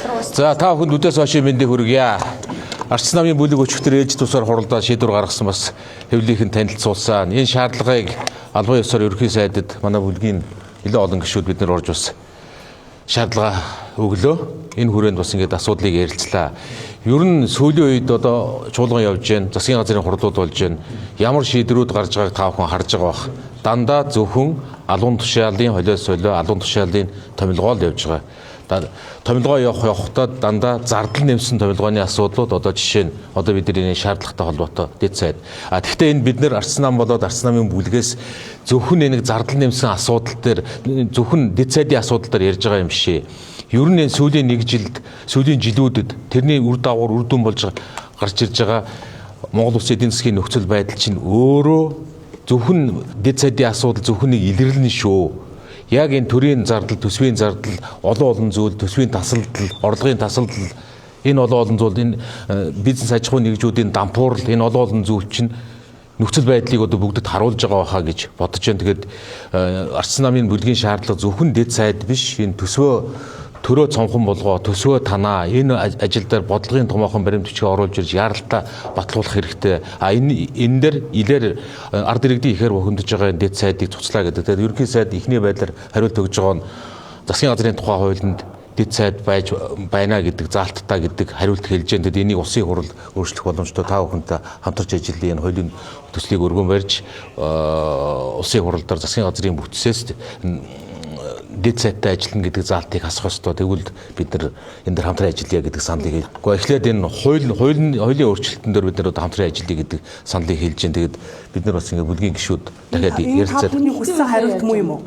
За та бүхэнд үдээс хойш мэндийг хүргье. Арчс намын бүлэг өчигдөр ээж тусаар хуралдаа шийдвэр гаргасан бас хэвлийнхэн танилцуулсан. Энэ шаардлагыг албан ёсоор ерөнхий сайдад манай бүлгийн илүү олон гишүүд бид нар орж бас шаардлага өглөө. Энэ хүрээнд бас ингээд асуудлыг ярилцлаа. Ер нь сүүлийн үед одоо чуулган явж гэн, засгийн газрын хурлууд болж гэн. Ямар шийдвэрүүд гарч байгааг та бүхэн харж байгаа бах. Дандаа зөвхөн алуун тушаалын холиос солио, алуун тушаалын томилгоо л явж байгаа. Томилгоо явахдаа дандаа зардал нэмсэн томилгооны асуудлууд одоо жишээ нь одоо бидний шаардлагатай холбоотой дэд сайд. Гэхдээ энэ бид нэр арчс нам болоод арчс намын бүлгээс зөвхөн нэг зардал нэмсэн асуудал дээр зөвхөн дэд сайдын асуудал дээр ярьж байгаа юм шээ. Ер нь сүүлийн нэг жилд, сүүлийн жилүүдэд тэрний үр дагавар үр дүн болж гарч ирж байгаа Монгол Улсын эдийн засгийн нөхцөл байдал чинь өөрөө зөвхөн дэд сайдын асуудал зөвхөн нэг илэрлэн шүү. Яг энэ төрийн зардал, төсвийн зардал, олон зүйл, төсвийн тасалдал, орлогын тасалдал, энэ олон зүйл, энэ бизнес аж ахуйн нэгжүүдийн дампуурал, энэ олон зүйл чинь нөхцөл байдлыг одоо бүгдэд харуулж байгаа хаа гэж бодож байна. Тэгээд арчс намын бүлгийн шаардлага зөвхөн дэд сайд биш, энэ төрөө цонхон болгоо, төсвөө танаа, энэ ажил дээр бодлогын томоохон баримт бичиг оруулж ирж яаралтай батлуулах хэрэгтэй. Энэ дээр илээр ард иргэдийн ихээр бохиндж байгаа дэд сайдыг цуцлаа гэдэг. Тэгээд ерөнхий сайд ихний байдлаар хариулт өгж байгаа нь засгийн газрын тухай хуулинд дэд сайд байж байна гэдэг заалттай гэдэг хариулт хэлж байна. Тэгэд энийг улсын хурал өөрчлөх боломжтой та бүхэнтэй хамтарч ажиллая. Энэ хуулийн төслийг өргөн барьж улсын хурал дээр засгийн газрын бүтцээс дэд сайдтай ажиллана гэдэг заалтыг хасах ёстой. Тэгвэл бид нар энэ дээр хамтран ажиллая гэдэг саналыг хэлж. Гэхдээ эхлээд энэ хуулийн өөрчлөлтөн дээр бид нар хамтран ажиллая гэдэг саналыг хэлж байна. Тэгээд бид нар бас ингээ бүлгийн гишүүд дахиад ярилцаад. Та бүхний хүссэн хариулт муу юм уу?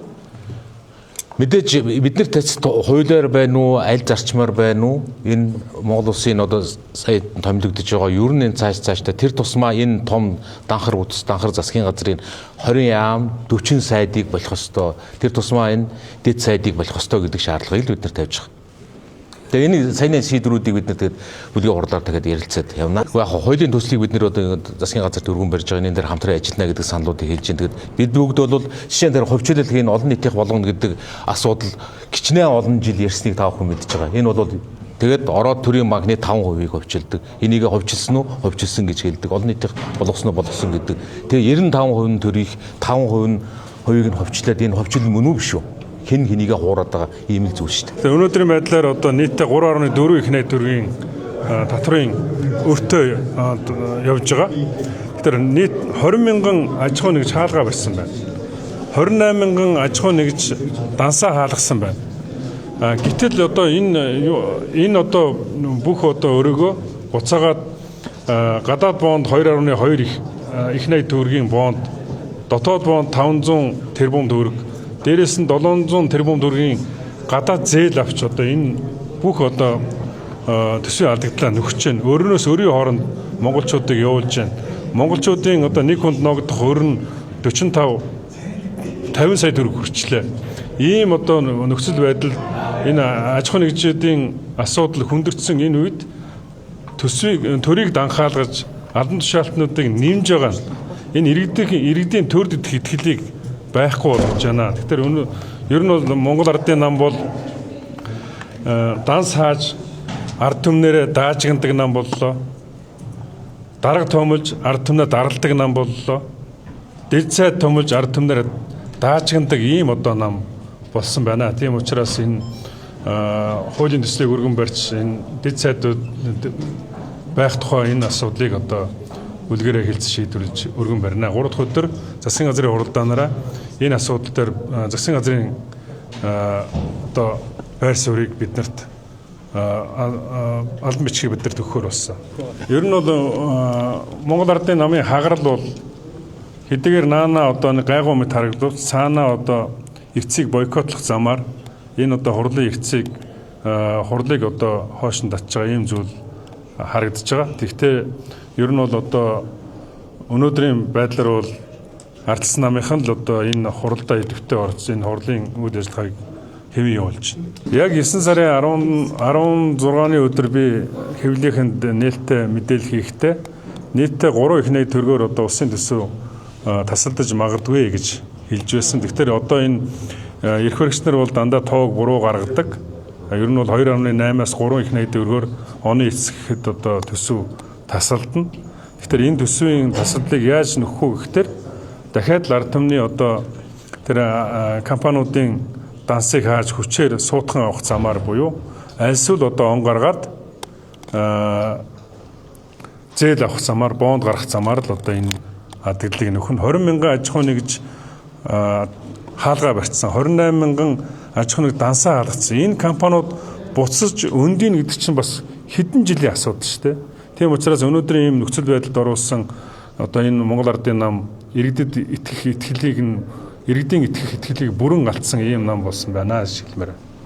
Мэдээж бид нар тест хуулиар байна уу, аль зарчмаар байна уу? Энэ Монгол Улсын одоо сая томилогдож байгаа ер нь цаашдаа тэр тусмаа энэ том данхар утас данхар засгийн газрын 20 яам 40 сайдыг болох ёстой. Тэр тусмаа энэ дэд сайдыг болох ёстой гэдэг шаардлагыг бид нар тавьж байгаа. Тэгээ энэ саяны шийдвэрүүдийг бид нар тэгээд бүлгийн хурлаар дахиад ярилцаад явна. Яг хуулийн төслийг бид нар одоо засгийн газарт өргөн барьж байгаа энэ дээр хамтран ажиллана гэдэг саналуудыг хэлж байна. Тэгээд бид бүгд бол жишээ нь тэр хувьчлалын олон нийтийн болгоно гэдэг асуудал кичнээн олон жил ярьсныг та бүхэн мэдж байгаа. Энэ бол тэгээд ороод төрийн банкны 5%-ийг хувьчилдаг. Энийг хувьчилсан уу? Хувьчилсан гэж хэлдэг. Олон нийтийн болгосноо болгосон гэдэг. Тэгээ 95% нь төрийг 5% нь хувьчлаад энэ хувьчил мөн үү биш үү? Хэн хэнийгээ хуураад байгаа ийм л зүйл шүү дээ. Өнөөдрийн байдлаар одоо нийтдээ 3.4 их найт төгрөгийн татврын өртөө явж байгаа. Тэгэхээр нийт 20 мянган аж ахуй нэгж хаалгаа барьсан байна. 28 мянган аж ахуй нэгж дансаа хаалгасан байна. Гэтэл одоо энэ одоо бүх одоо өрөөгөө буцаагаад гадаад бонд 2.2 их найт төгрөгийн бонд, дотоод бонд 500 тэрбум төгрөг, дээрээс нь 700 тэрбум төгрөгийн гадаад зээл авч одоо энэ бүх одоо төсвийн алдагдлаа нөхөж байна. Өөрөөс өөрийн хооронд монголчуудыг явуулж байна. Монголчуудын одоо нэг хүнд ногдох өр нь 50 сая төгрөг хүрчлээ. Ийм одоо нөхцөл байдал энэ аж ахуй нэгжийн асуудал хүндэрсэн энэ үед төрийг данхаалгаж албан тушаалтнуудыг нэмж байгаа нь энэ иргэдийн төрд итгэлийг байхгүй болж байна. Тэгэхээр ер нь бол Монгол ардын нам бол данс хааж ард түмнэрээ даажигнадаг нам боллоо. Дарга томилж ард түмнээ даралдаг нам боллоо. Дэд сайд томилж ард түмнээр даажигнадаг ийм одоо нам болсон байна. Тийм учраас энэ хуулийн төслийг өргөн барьж энэ дэд сайдууд байх тухай энэ асуудлыг одоо үлгэрээ хэлц шийдвэрлэж өргөн барина. 3 дахь өдөр засгийн газрын хуралдаанаараа энэ асуудал дээр засгийн газрын одоо байр суурийг биднэрт албан бичгийг биднэрт өгөхөр болсон. Ер нь бол Монгол ардын намын хагарал бол хэдийгээр наана одоо нэг гайгүй мэт харагдвал цаанаа одоо эрцгийг бойкотлох замаар энэ одоо хурлын эрцгийг хурлыг одоо хойш нь татж байгаа ийм зүйл харагдаж байгаа. Тэгэхдээ ер нь бол одоо өнөөдрийн байдлаар бол арчс намынхан л одоо энэ хуралдаа идэвхтэй орж энэ хурлын үйл ажиллагааг хэвэн явуулж байна. Яг 9 сарын 16-ны өдөр би хэвлийнхэнд нээлттэй мэдээлэл хийхдээ нийтдээ 3 их найт төгрөгөөр одоо улсын төсөв тасалдаж магадгүй гэж хэлж байсан. Тэгэхээр одоо энэ эрх баригч нар бол дандаа тоог буруу гаргадаг. Ер нь бол 2.8-аас 3 их найдын өргөөр оны эцгэхэд одоо төсөв тасалдана. Тэгэхээр энэ төсвийн тасалдлыг яаж нөхөх вэ гэхээр дахиад л ард түмний одоо тэр компаниудын дансыг хааж хүчээр суутхан авах замаар буюу альсвал одоо он гаргаад зээл авах замаар, бонд гарах замаар л одоо энэ адгэлийг нөхөн 20 мянган аж ахуй нэгж хаалгаа барьцсан, 28 мянган аж ахуй нэг дансаа хаалгацсан. Энэ компаниуд буцаж өндийн гэдэг чинь бас хэдэн жилийн асуудал шүү дээ. Тийм учраас өнөөдрийн ийм нөхцөл байдалд оруулсан одоо энэ Монгол Ардын нам иргэдэд итгэх итгэлийг бүрэн алдсан ийм нам болсон байна гэж хэлмээр.